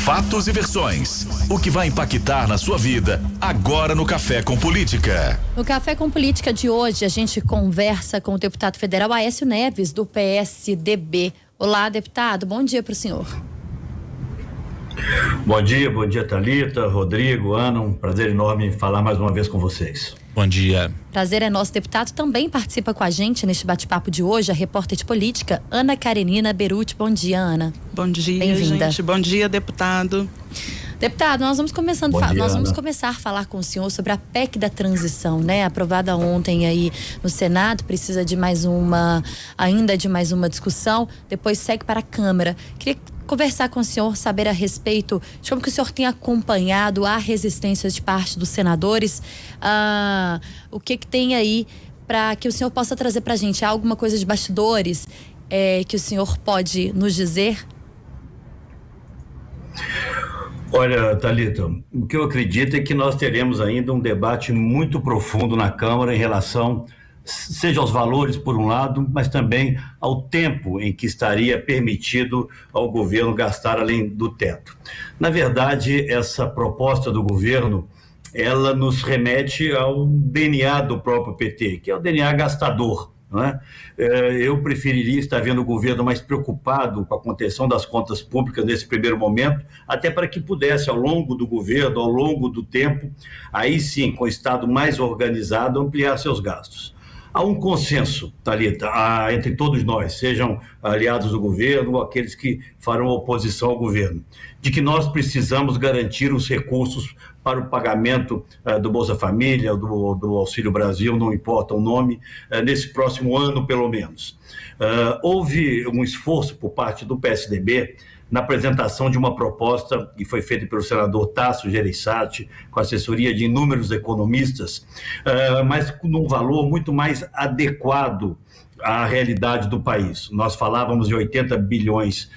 fatos e versões. O que vai impactar na sua vida agora no Café com Política. No Café com Política de hoje, a gente conversa com o deputado federal Aécio Neves, do PSDB. Olá, deputado, bom dia para o senhor. Bom dia, Thalita, Rodrigo, Ana, um prazer enorme falar mais uma vez com vocês. Bom dia. Prazer é nosso, deputado. Também participa com a gente neste bate-papo de hoje a repórter de política, Ana Karenina Beruti. Bom dia, Ana. Bom dia, bem-vinda. gente. Bom dia, deputado. Deputado, nós vamos começar a falar com o senhor sobre a PEC da transição, né? Aprovada ontem aí no Senado, precisa de mais uma discussão, depois segue para a Câmara. Queria conversar com o senhor, saber a respeito de como que o senhor tem acompanhado a resistência de parte dos senadores, o que tem aí para que o senhor possa trazer para a gente. Há alguma coisa de bastidores que o senhor pode nos dizer? Olha, Thalita, o que eu acredito é que nós teremos ainda um debate muito profundo na Câmara em relação, seja aos valores por um lado, mas também ao tempo em que estaria permitido ao governo gastar além do teto. Na verdade, essa proposta do governo, ela nos remete ao DNA do próprio PT, que é o DNA gastador. Não é? Eu preferiria estar vendo o governo mais preocupado com a contenção das contas públicas nesse primeiro momento, até para que pudesse, ao longo do governo, ao longo do tempo, aí sim, com o Estado mais organizado, ampliar seus gastos. Há um consenso, Thalita, entre todos nós, sejam aliados do governo ou aqueles que farão oposição ao governo, de que nós precisamos garantir os recursos para o pagamento do Bolsa Família, do Auxílio Brasil, não importa o nome, nesse próximo ano, pelo menos. Houve um esforço por parte do PSDB na apresentação de uma proposta que foi feita pelo senador Tasso Gereissati, com assessoria de inúmeros economistas, mas num valor muito mais adequado à realidade do país. Nós falávamos de 80 bilhões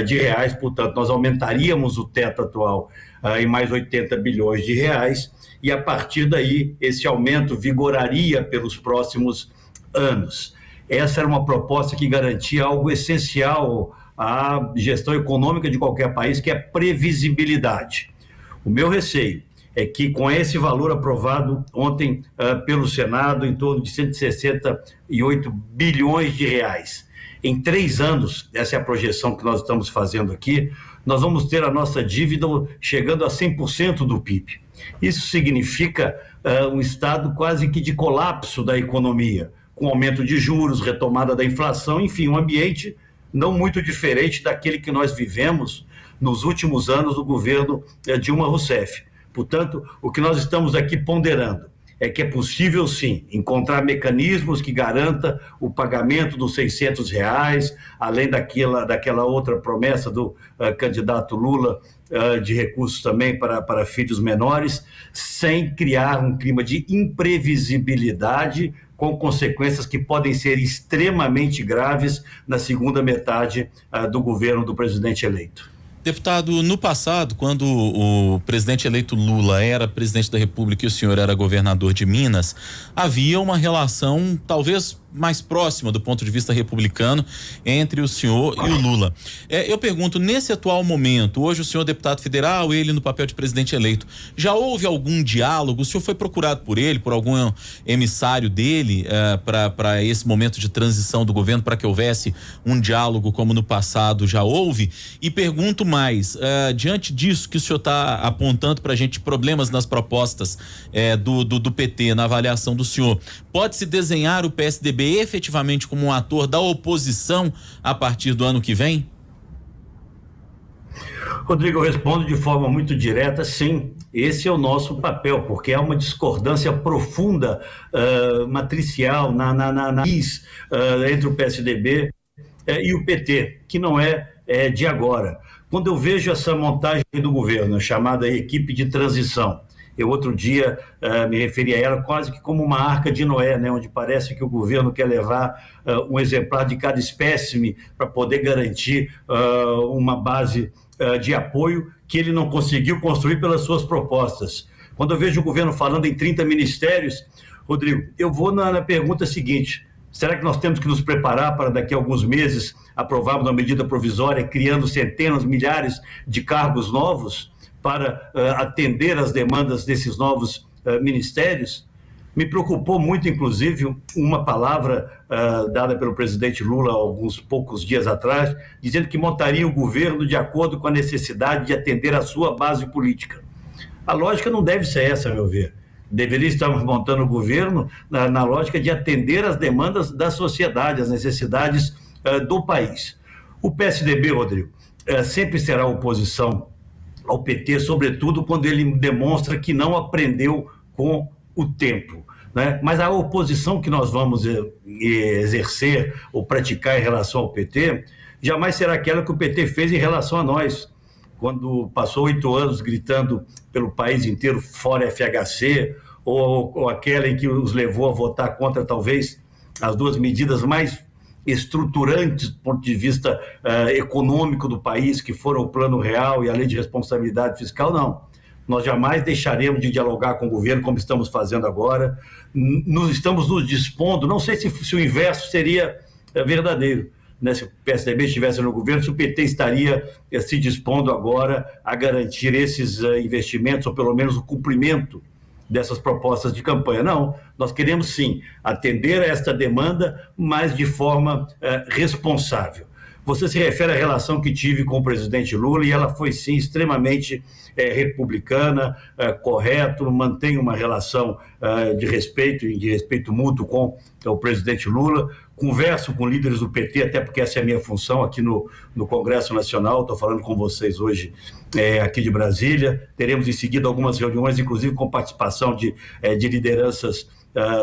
de reais, portanto, nós aumentaríamos o teto atual em mais 80 bilhões de reais, e a partir daí esse aumento vigoraria pelos próximos anos. Essa era uma proposta que garantia algo essencial à gestão econômica de qualquer país, que é previsibilidade. O meu receio é que, com esse valor aprovado ontem pelo Senado, em torno de 168 bilhões de reais, em 3 anos, essa é a projeção que nós estamos fazendo aqui, nós vamos ter a nossa dívida chegando a 100% do PIB. Isso significa um estado quase que de colapso da economia, com aumento de juros, retomada da inflação, enfim, um ambiente não muito diferente daquele que nós vivemos nos últimos anos do governo Dilma Rousseff. Portanto, o que nós estamos aqui ponderando é que é possível, sim, encontrar mecanismos que garanta o pagamento dos R$600, além daquela outra promessa do candidato Lula de recursos também para filhos menores, sem criar um clima de imprevisibilidade, com consequências que podem ser extremamente graves na segunda metade do governo do presidente eleito. Deputado, no passado, quando o presidente eleito Lula era presidente da República e o senhor era governador de Minas, havia uma relação talvez mais próxima do ponto de vista republicano entre o senhor e o Lula. Eu pergunto, nesse atual momento, hoje o senhor é deputado federal, ele no papel de presidente eleito, já houve algum diálogo? O senhor foi procurado por ele, por algum emissário dele, para esse momento de transição do governo, para que houvesse um diálogo como no passado já houve? E pergunto mais, diante disso que o senhor está apontando para a gente, problemas nas propostas do PT, na avaliação do senhor, pode-se desenhar o PSDB efetivamente como um ator da oposição a partir do ano que vem? Rodrigo, eu respondo de forma muito direta, sim, esse é o nosso papel, porque há uma discordância profunda, matricial, entre o PSDB e o PT, que não é de agora. Quando eu vejo essa montagem do governo, chamada equipe de transição, eu outro dia me referi a ela quase que como uma arca de Noé, né, onde parece que o governo quer levar um exemplar de cada espécime para poder garantir uma base de apoio que ele não conseguiu construir pelas suas propostas. Quando eu vejo o governo falando em 30 ministérios, Rodrigo, eu vou na pergunta seguinte: Será que nós temos que nos preparar para daqui a alguns meses aprovarmos uma medida provisória criando centenas, milhares de cargos novos para atender às demandas desses novos ministérios? Me preocupou muito, inclusive, uma palavra dada pelo presidente Lula alguns poucos dias atrás, dizendo que montaria o governo de acordo com a necessidade de atender a sua base política. A lógica não deve ser essa, a meu ver. Deveria estar montando o governo na lógica de atender às demandas da sociedade, às necessidades do país. O PSDB, Rodrigo, sempre será oposição ao PT, sobretudo quando ele demonstra que não aprendeu com o tempo, né? Mas a oposição que nós vamos exercer ou praticar em relação ao PT jamais será aquela que o PT fez em relação a nós, quando passou 8 anos gritando pelo país inteiro fora FHC, ou aquela em que os levou a votar contra talvez as duas medidas mais estruturantes do ponto de vista econômico do país, que foram o Plano Real e a Lei de Responsabilidade Fiscal. Não, nós jamais deixaremos de dialogar com o governo como estamos fazendo agora. Estamos nos dispondo, não sei se o inverso seria verdadeiro, né? Se o PSDB estivesse no governo, se o PT estaria se dispondo agora a garantir esses investimentos, ou pelo menos o cumprimento dessas propostas de campanha. Não, nós queremos sim atender a esta demanda, mas de forma responsável. Você se refere à relação que tive com o presidente Lula, e ela foi sim extremamente republicana, correto, mantém uma relação de respeito mútuo com o presidente Lula. Converso com líderes do PT, até porque essa é a minha função aqui no Congresso Nacional. Estou falando com vocês hoje aqui de Brasília. Teremos em seguida algumas reuniões, inclusive com participação de lideranças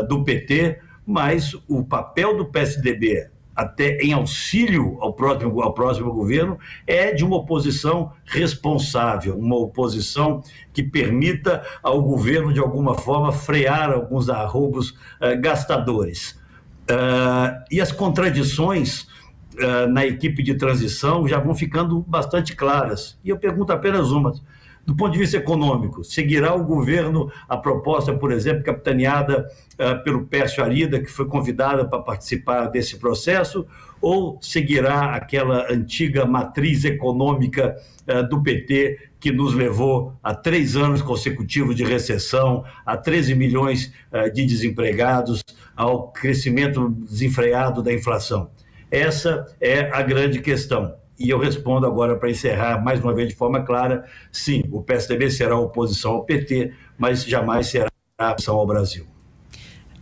do PT, mas o papel do PSDB, até em auxílio ao próximo governo, é de uma oposição responsável, uma oposição que permita ao governo, de alguma forma, frear alguns arroubos gastadores. E as contradições na equipe de transição já vão ficando bastante claras. E eu pergunto apenas uma: do ponto de vista econômico, seguirá o governo a proposta, por exemplo, capitaneada pelo Pércio Arida, que foi convidada para participar desse processo, ou seguirá aquela antiga matriz econômica do PT que nos levou a 3 anos consecutivos de recessão, a 13 milhões de desempregados, ao crescimento desenfreado da inflação? Essa é a grande questão. E eu respondo agora, para encerrar, mais uma vez de forma clara: sim, o PSDB será oposição ao PT, mas jamais será oposição ao Brasil.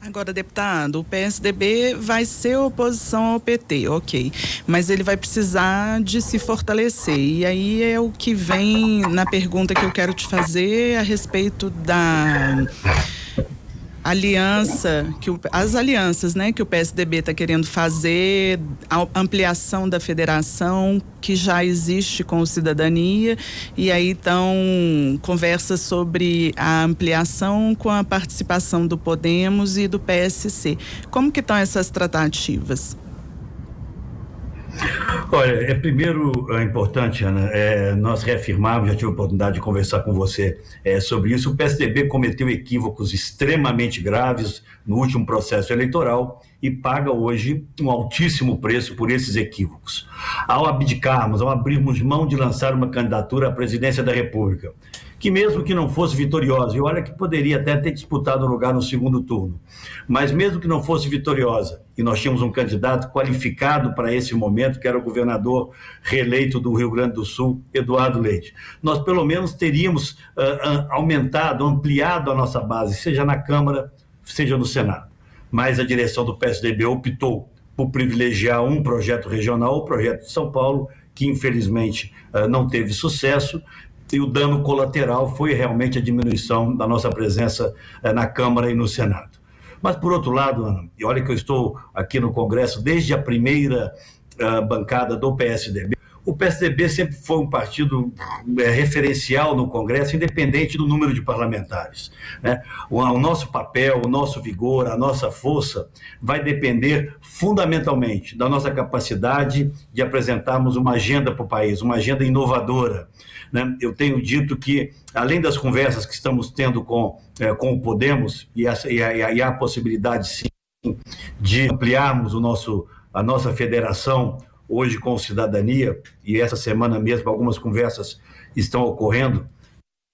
Agora, deputado, o PSDB vai ser oposição ao PT, ok, mas ele vai precisar de se fortalecer. E aí é o que vem na pergunta que eu quero te fazer a respeito da aliança, as alianças, né, que o PSDB está querendo fazer, a ampliação da federação que já existe com o Cidadania, e aí então conversa sobre a ampliação com a participação do Podemos e do PSC. Como que estão essas tratativas? Olha, primeiro é importante, Ana, nós reafirmarmos, já tive a oportunidade de conversar com você sobre isso. O PSDB cometeu equívocos extremamente graves no último processo eleitoral e paga hoje um altíssimo preço por esses equívocos. Ao abdicarmos, ao abrirmos mão de lançar uma candidatura à presidência da República, que mesmo que não fosse vitoriosa, e olha que poderia até ter disputado um lugar no segundo turno, mas mesmo que não fosse vitoriosa, e nós tínhamos um candidato qualificado para esse momento, que era o governador reeleito do Rio Grande do Sul, Eduardo Leite, nós pelo menos teríamos aumentado, ampliado a nossa base, seja na Câmara, seja no Senado. Mas a direção do PSDB optou por privilegiar um projeto regional, o projeto de São Paulo, que infelizmente não teve sucesso, e o dano colateral foi realmente a diminuição da nossa presença na Câmara e no Senado. Mas, por outro lado, Ana, e olha que eu estou aqui no Congresso desde a primeira bancada do PSDB, o PSDB sempre foi um partido referencial no Congresso, independente do número de parlamentares, né? O nosso papel, o nosso vigor, a nossa força vai depender fundamentalmente da nossa capacidade de apresentarmos uma agenda para o país, uma agenda inovadora, né? Eu tenho dito que, além das conversas que estamos tendo com o Podemos, e há a possibilidade, sim, de ampliarmos a nossa federação hoje com cidadania, e essa semana mesmo algumas conversas estão ocorrendo.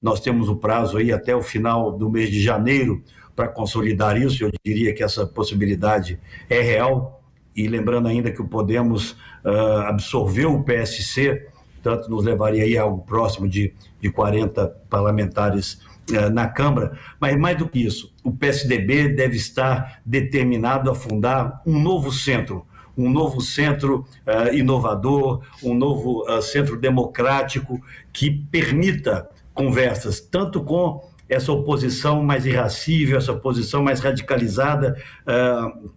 Nós temos o prazo aí até o final do mês de janeiro para consolidar isso. Eu diria que essa possibilidade é real, e lembrando ainda que o Podemos absorveu o PSC, tanto nos levaria aí a algo próximo de 40 parlamentares na Câmara. Mas mais do que isso, o PSDB deve estar determinado a fundar um novo centro inovador, um novo centro democrático que permita conversas, tanto com essa oposição mais irracível, essa oposição mais radicalizada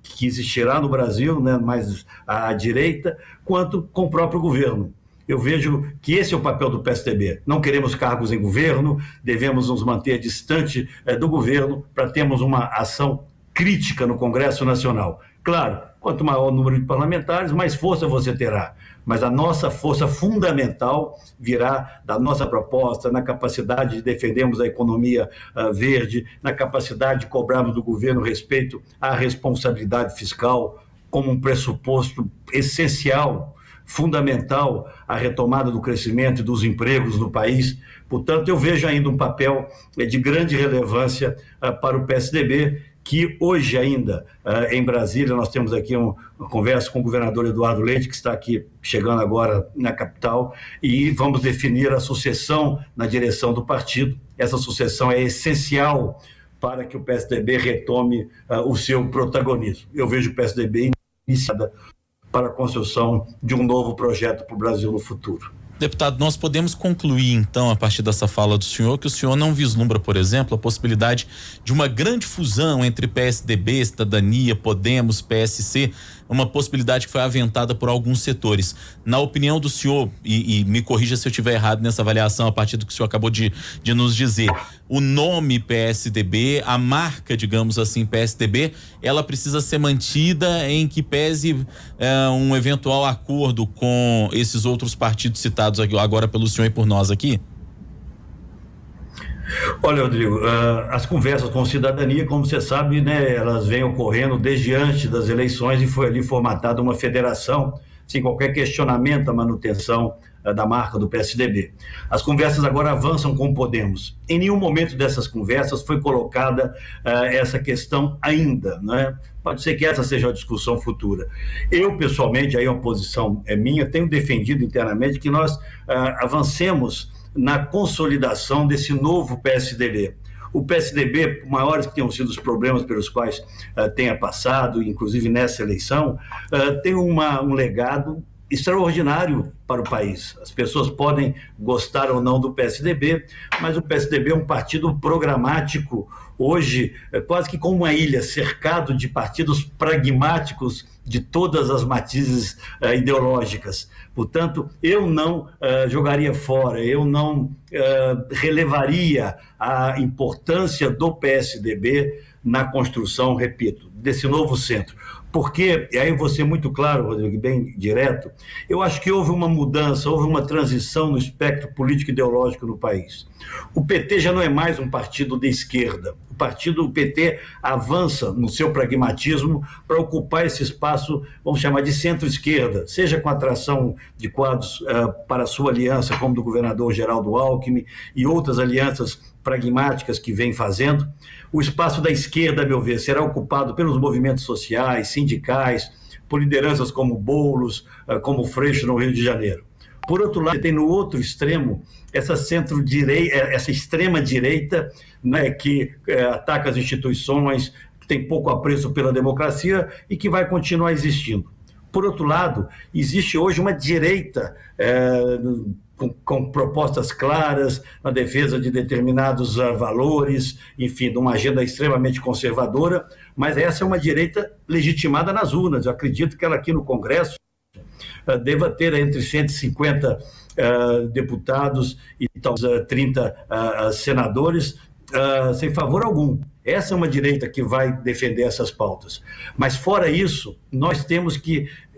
que existirá no Brasil, né, mais à direita, quanto com o próprio governo. Eu vejo que esse é o papel do PSDB. Não queremos cargos em governo, devemos nos manter distante do governo para termos uma ação crítica no Congresso Nacional. Claro, quanto maior o número de parlamentares, mais força você terá. Mas a nossa força fundamental virá da nossa proposta, na capacidade de defendermos a economia verde, na capacidade de cobrarmos do governo respeito à responsabilidade fiscal como um pressuposto essencial, fundamental à retomada do crescimento e dos empregos no país. Portanto, eu vejo ainda um papel de grande relevância para o PSDB, que hoje ainda, em Brasília, nós temos aqui uma conversa com o governador Eduardo Leite, que está aqui chegando agora na capital, e vamos definir a sucessão na direção do partido. Essa sucessão é essencial para que o PSDB retome o seu protagonismo. Eu vejo o PSDB iniciada para a construção de um novo projeto para o Brasil no futuro. Deputado, nós podemos concluir então, a partir dessa fala do senhor, que o senhor não vislumbra, por exemplo, a possibilidade de uma grande fusão entre PSDB, Cidadania, Podemos, PSC, uma possibilidade que foi aventada por alguns setores. Na opinião do senhor, e me corrija se eu estiver errado nessa avaliação a partir do que o senhor acabou de nos dizer, o nome PSDB, a marca, digamos assim, PSDB, ela precisa ser mantida em que pese um eventual acordo com esses outros partidos citados agora pelo senhor e por nós aqui? Olha, Rodrigo, as conversas com cidadania, como você sabe, né, elas vêm ocorrendo desde antes das eleições, e foi ali formatada uma federação, sem qualquer questionamento da manutenção da marca do PSDB. As conversas agora avançam com o Podemos. Em nenhum momento dessas conversas foi colocada essa questão ainda, né? Pode ser que essa seja a discussão futura. Eu, pessoalmente, aí a posição é minha, tenho defendido internamente que nós avancemos na consolidação desse novo PSDB. O PSDB, por maiores que tenham sido os problemas pelos quais tenha passado, inclusive nessa eleição, tem um legado extraordinário para o país. As pessoas podem gostar ou não do PSDB, mas o PSDB é um partido programático, hoje quase que como uma ilha, cercado de partidos pragmáticos de todas as matizes ideológicas. Portanto, eu não jogaria fora, eu não relevaria a importância do PSDB na construção, repito, desse novo centro. Porque, e aí eu vou ser muito claro, Rodrigo, bem direto, eu acho que houve uma mudança, houve uma transição no espectro político e ideológico no país. O PT já não é mais um partido de esquerda. O PT avança no seu pragmatismo para ocupar esse espaço, vamos chamar de centro-esquerda, seja com atração de quadros para a sua aliança, como do governador Geraldo Alckmin e outras alianças pragmáticas que vem fazendo. O espaço da esquerda, a meu ver, será ocupado pelos movimentos sociais, sindicais, por lideranças como Boulos, como Freixo no Rio de Janeiro. Por outro lado, tem no outro extremo essa extrema-direita, né, que ataca as instituições, que tem pouco apreço pela democracia e que vai continuar existindo. Por outro lado, existe hoje uma direita com propostas claras na defesa de determinados valores, enfim, de uma agenda extremamente conservadora, mas essa é uma direita legitimada nas urnas. Eu acredito que ela aqui no Congresso deva ter entre 150 deputados e talvez 30 senadores, sem favor algum. Essa é uma direita que vai defender essas pautas. Mas, fora isso, nós temos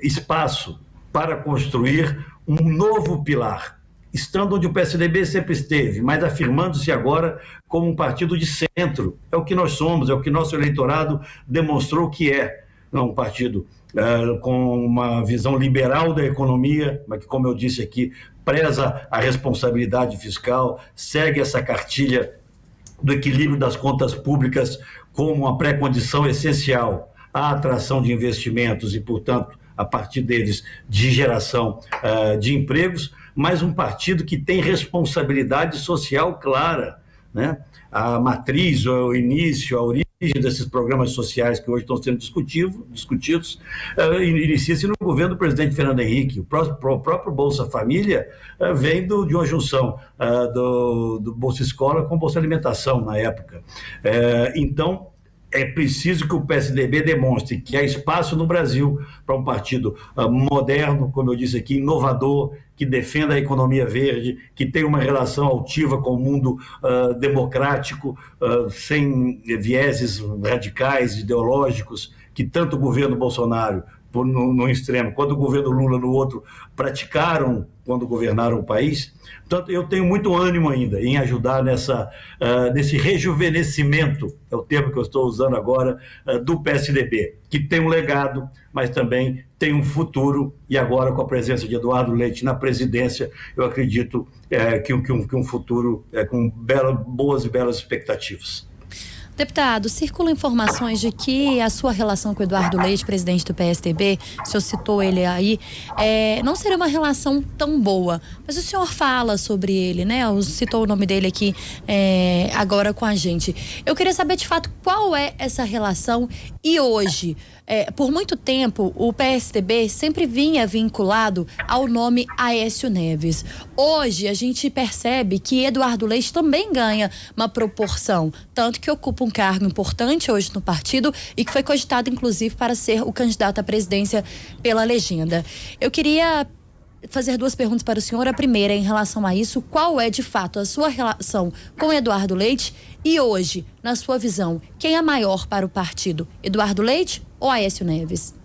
espaço para construir um novo pilar, estando onde o PSDB sempre esteve, mas afirmando-se agora como um partido de centro. É o que nós somos, é o que nosso eleitorado demonstrou que é. um partido com uma visão liberal da economia, mas que, como eu disse aqui, preza a responsabilidade fiscal, segue essa cartilha do equilíbrio das contas públicas como uma pré-condição essencial à atração de investimentos e, portanto, a partir deles, de geração de empregos, mas um partido que tem responsabilidade social clara, né? A matriz, o início, a origem desses programas sociais que hoje estão sendo discutidos, inicia-se no governo do presidente Fernando Henrique. O próprio Bolsa Família vem de uma junção do Bolsa Escola com Bolsa Alimentação na época. Então, é preciso que o PSDB demonstre que há espaço no Brasil para um partido moderno, como eu disse aqui, inovador, que defenda a economia verde, que tenha uma relação altiva com o mundo democrático, sem vieses radicais, ideológicos, que tanto o governo Bolsonaro, no extremo, quanto o governo Lula no outro, praticaram quando governaram o país. Portanto, eu tenho muito ânimo ainda em ajudar nesse rejuvenescimento, é o termo que eu estou usando agora, do PSDB, que tem um legado, mas também tem um futuro, e agora com a presença de Eduardo Leite na presidência, eu acredito que um futuro com boas e belas expectativas. Deputado, circulam informações de que a sua relação com o Eduardo Leite, presidente do PSDB, o senhor citou ele aí, não seria uma relação tão boa. Mas o senhor fala sobre ele, né? Citou o nome dele aqui agora com a gente. Eu queria saber, de fato, qual é essa relação e hoje. Por muito tempo, o PSDB sempre vinha vinculado ao nome Aécio Neves. Hoje, a gente percebe que Eduardo Leite também ganha uma proporção, tanto que ocupa um cargo importante hoje no partido e que foi cogitado, inclusive, para ser o candidato à presidência pela legenda. Eu queria fazer duas perguntas para o senhor. A primeira, em relação a isso, qual é, de fato, a sua relação com Eduardo Leite e hoje, na sua visão, quem é maior para o partido, Eduardo Leite ou Aécio Neves?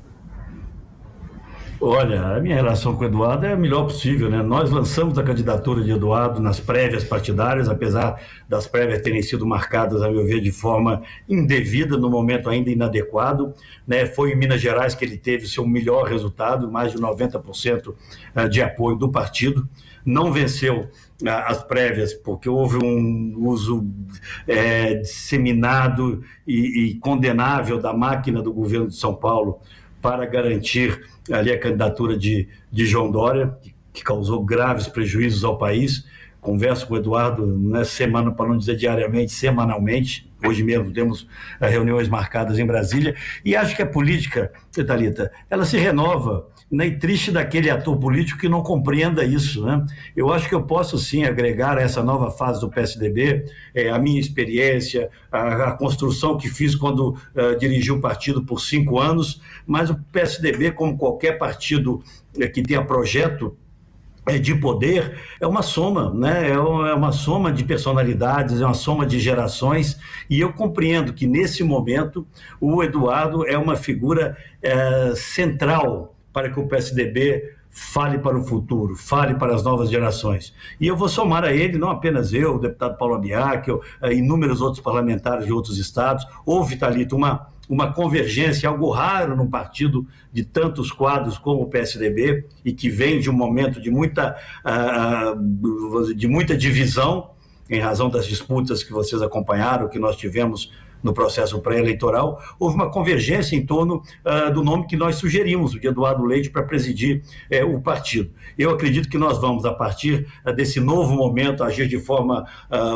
Olha, a minha relação com o Eduardo é a melhor possível, né? Nós lançamos a candidatura de Eduardo nas prévias partidárias, apesar das prévias terem sido marcadas, a meu ver, de forma indevida, no momento ainda inadequado, né? Foi em Minas Gerais que ele teve seu melhor resultado, mais de 90% de apoio do partido. Não venceu as prévias porque houve um uso disseminado e condenável da máquina do governo de São Paulo para garantir ali a candidatura de João Dória, que causou graves prejuízos ao país. Converso com o Eduardo, né, semana, para não dizer diariamente, semanalmente. Hoje mesmo temos reuniões marcadas em Brasília. E acho que a política, Thalita, ela se renova, né, e triste daquele ator político que não compreenda isso, né? Eu acho que eu posso sim agregar a essa nova fase do PSDB a minha experiência, a construção que fiz quando dirigi o partido por 5 anos, mas o PSDB, como qualquer partido que tenha projeto de poder, é uma soma, né? É uma soma de personalidades, é uma soma de gerações, e eu compreendo que nesse momento o Eduardo é uma figura central para que o PSDB fale para o futuro, fale para as novas gerações. E eu vou somar a ele, não apenas eu, o deputado Paulo Abiac, inúmeros outros parlamentares de outros estados. Houve, Thalita, uma convergência, algo raro num partido de tantos quadros como o PSDB, e que vem de um momento de muita divisão, em razão das disputas que vocês acompanharam, que nós tivemos no processo pré-eleitoral. Houve uma convergência em torno do nome que nós sugerimos, o de Eduardo Leite, para presidir o partido. Eu acredito que nós vamos, a partir desse novo momento, agir de forma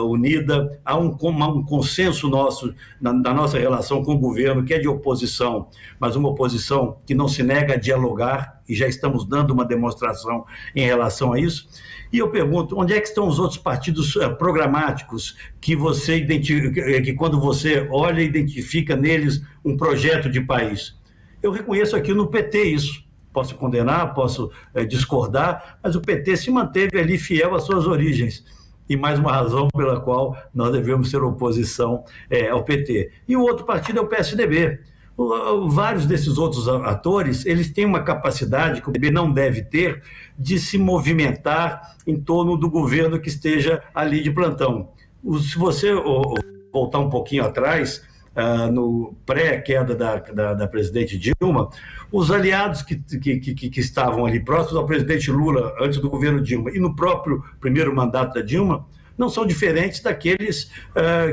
unida. Há um consenso nosso na nossa relação com o governo, que é de oposição, mas uma oposição que não se nega a dialogar, e já estamos dando uma demonstração em relação a isso. E eu pergunto, onde é que estão os outros partidos programáticos que você identifica, que quando você olha, identifica neles um projeto de país? Eu reconheço aqui no PT isso. Posso condenar, posso discordar, mas o PT se manteve ali fiel às suas origens. E mais uma razão pela qual nós devemos ser oposição ao PT. E o outro partido é o PSDB. Vários desses outros atores, eles têm uma capacidade que o PSDB não deve ter de se movimentar em torno do governo que esteja ali de plantão. Se você voltar um pouquinho atrás, no pré-queda da presidente Dilma, os aliados que estavam ali próximos ao presidente Lula antes do governo Dilma e no próprio primeiro mandato da Dilma, não são diferentes daqueles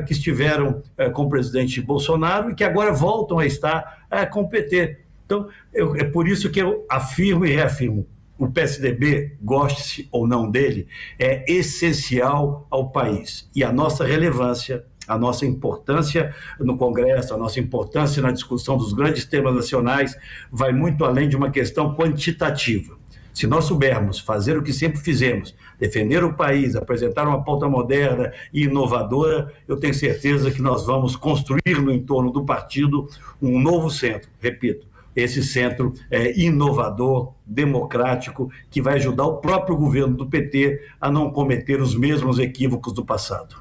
que estiveram com o presidente Bolsonaro e que agora voltam a estar com o PT. Então, é por isso que eu afirmo e reafirmo, o PSDB, goste-se ou não dele, é essencial ao país. E a nossa relevância, a nossa importância no Congresso, a nossa importância na discussão dos grandes temas nacionais vai muito além de uma questão quantitativa. Se nós soubermos fazer o que sempre fizemos, defender o país, apresentar uma pauta moderna e inovadora, eu tenho certeza que nós vamos construir no entorno do partido um novo centro, repito, esse centro inovador, democrático, que vai ajudar o próprio governo do PT a não cometer os mesmos equívocos do passado.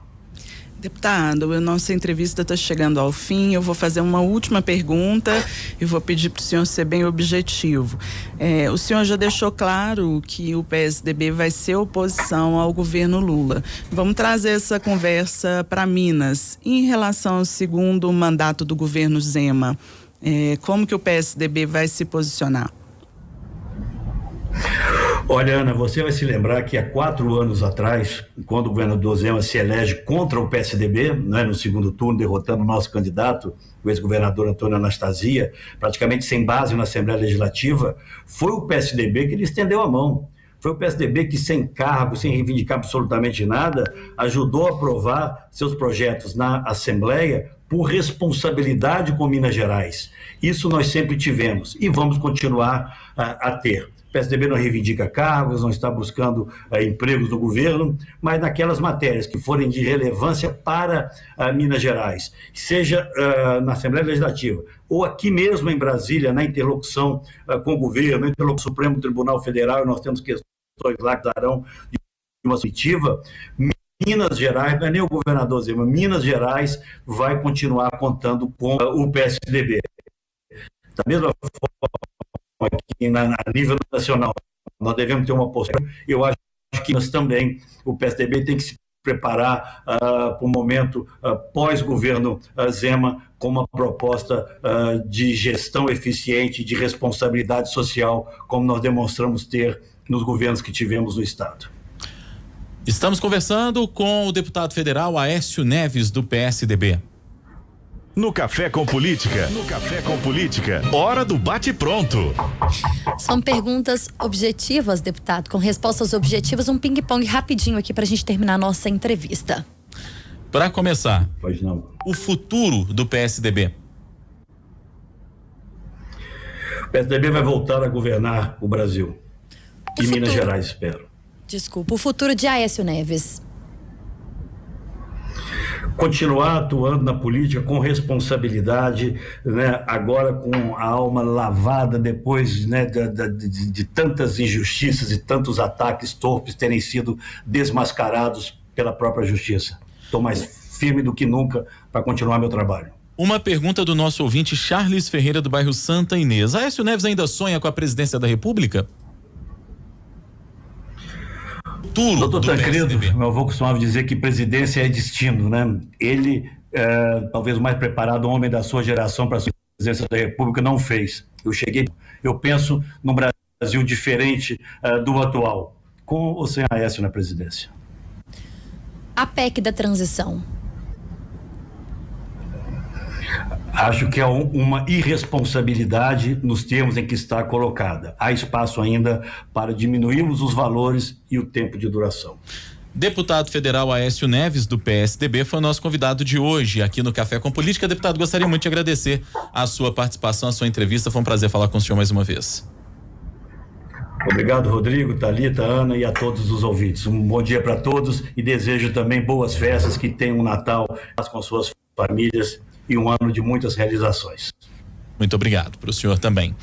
Deputado, a nossa entrevista está chegando ao fim. Eu vou fazer uma última pergunta e vou pedir para o senhor ser bem objetivo. O senhor já deixou claro que o PSDB vai ser oposição ao governo Lula. Vamos trazer essa conversa para Minas. Em relação ao segundo mandato do governo Zema, como que o PSDB vai se posicionar? Olha, Ana, você vai se lembrar que há 4 anos atrás, quando o governador Zema se elege contra o PSDB, no segundo turno, derrotando o nosso candidato, o ex-governador Antônio Anastasia, praticamente sem base na Assembleia Legislativa, foi o PSDB que lhe estendeu a mão. Foi o PSDB que, sem cargo, sem reivindicar absolutamente nada, ajudou a aprovar seus projetos na Assembleia por responsabilidade com Minas Gerais. Isso nós sempre tivemos e vamos continuar a ter. O PSDB não reivindica cargos, não está buscando empregos no governo, mas naquelas matérias que forem de relevância para Minas Gerais, seja na Assembleia Legislativa ou aqui mesmo em Brasília, na interlocução com o governo, na interlocução com o Supremo Tribunal Federal, e nós temos questões lá que darão de uma positiva. Minas Gerais, não é nem o governador Zema, Minas Gerais vai continuar contando com o PSDB. Da mesma forma que a nível nacional nós devemos ter uma postura, eu acho que nós também, o PSDB tem que se preparar para o momento pós-governo Zema com uma proposta de gestão eficiente, de responsabilidade social, como nós demonstramos ter nos governos que tivemos no Estado. Estamos conversando com o deputado federal Aécio Neves, do PSDB. No Café com Política. No Café com Política. Hora do bate-pronto. São perguntas objetivas, deputado, com respostas objetivas, um ping-pong rapidinho aqui pra gente terminar a nossa entrevista. Para começar, Pode não. o futuro do PSDB. O PSDB vai voltar a governar o Brasil. E Minas Gerais, espero. Desculpa, o futuro de Aécio Neves. Continuar atuando na política com responsabilidade, agora com a alma lavada depois de tantas injustiças e tantos ataques torpes terem sido desmascarados pela própria justiça. Estou mais firme do que nunca para continuar meu trabalho. Uma pergunta do nosso ouvinte Charles Ferreira, do bairro Santa Inês. Aécio Neves ainda sonha com a presidência da República? Doutor Tancredo, meu avô costumava dizer que presidência é destino, né? Ele, talvez o mais preparado homem da sua geração para a presidência da República, não fez. Eu penso num Brasil diferente do atual, com ou sem Aécio na presidência. A PEC da transição. Acho que é uma irresponsabilidade nos termos em que está colocada. Há espaço ainda para diminuirmos os valores e o tempo de duração. Deputado federal Aécio Neves, do PSDB, foi o nosso convidado de hoje aqui no Café com Política. Deputado, gostaria muito de agradecer a sua participação, a sua entrevista. Foi um prazer falar com o senhor mais uma vez. Obrigado, Rodrigo, Thalita, Ana e a todos os ouvintes. Um bom dia para todos e desejo também boas festas, que tenham um Natal com suas famílias e um ano de muitas realizações. Muito obrigado para o senhor também.